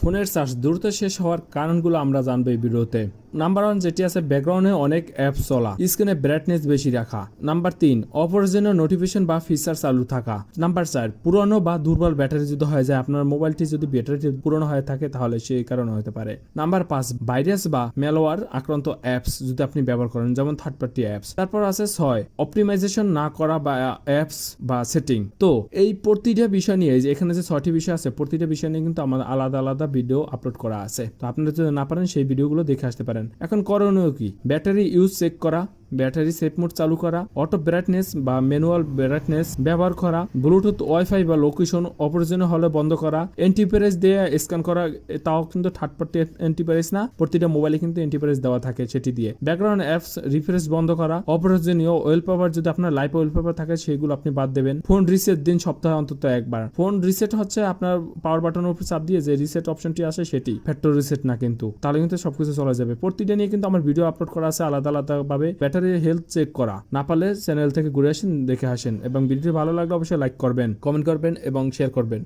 ফোনের চার্জ দ্রুত শেষ হওয়ার কারণগুলো আমরা জানবো এই ভিডিওতে। নাম্বার 1 যেটি আছে ব্যাকগ্রাউন্ডে অনেক অ্যাপ চলা, স্ক্রিনে ব্রাইটনেস বেশি রাখা। নাম্বার 3 অপ্রয়োজনীয় নোটিফিকেশন বা ফিচার চালু থাকা। নাম্বার 4 পুরনো বা দুর্বল ব্যাটারি যদি হয়ে যায়, আপনার মোবাইলটি যদি ব্যাটারিটি পুরনো হয়ে থাকে তাহলে সেই কারণে হতে পারে। নাম্বার 5 ভাইরাস বা ম্যালওয়্যার আক্রান্ত অ্যাপস যদি আপনি ব্যবহার করেন, যেমন থার্ড পার্টি অ্যাপস। তারপর আছে 6 অপটিমাইজেশন না করা বা অ্যাপস বা সেটিং। তো এই প্রতিটা বিষয় নিয়ে, যে এখানে যে 6টি বিষয় আছে, প্রতিটা বিষয় নিয়ে কিন্তু আমাদের আলাদা আলাদা ভিডিও আপলোড করা আছে। তো আপনারা যদি না পারেন সেই ভিডিওগুলো দেখে আসতে পারেন। এখন করণীয় কি? ব্যাটারি ইউজ চেক করা, ব্যাটারি সেফ মোড চালু করা, অটো ব্রাইটনেস বা ম্যানুয়াল ব্রাইটনেস ব্যবহার করা, ব্লুটুথ ওয়াইফাই বা লোকেশন অপ্রয়োজনীয় হলে বন্ধ করা, অ্যান্টিভাইরাস দিয়ে স্ক্যান করা। তাও কিন্তু থার্ড পার্টি অ্যান্টিভাইরাস না, প্রতিটা মোবাইলে কিন্তু অ্যান্টিভাইরাস দেওয়া থাকে, সেটি দিয়ে ব্যাকগ্রাউন্ড অ্যাপস রিফ্রেশ বন্ধ করা। অপ্রয়োজনীয় ওয়েলপেপার যদি আপনার লাইভ ওয়েলপেপার থাকে সেগুলো আপনি বাদ দেবেন। ফোন রিসেট দিন সপ্তাহে অন্তত একবার। ফোন রিসেট হচ্ছে আপনার পাওয়ার বাটনের উপর চাপ দিয়ে যে রিসেট অপশনটি আসে সেটি, ফ্যাক্টরি রিসেট না কিন্তু, তাহলে কিন্তু সবকিছু চলে যাবে। প্রতিটা নিয়ে কিন্তু আমার ভিডিও আপলোড করা আছে আলাদা আলাদা ভাবে। ব্যাটারি হেলথ চেক করা, না পারলে চ্যানেল থেকে ঘুরে আসেন, দেখে আসেন। এবং ভিডিওটি ভালো লাগলে অবশ্যই লাইক করবেন, কমেন্ট করবেন এবং শেয়ার করবেন।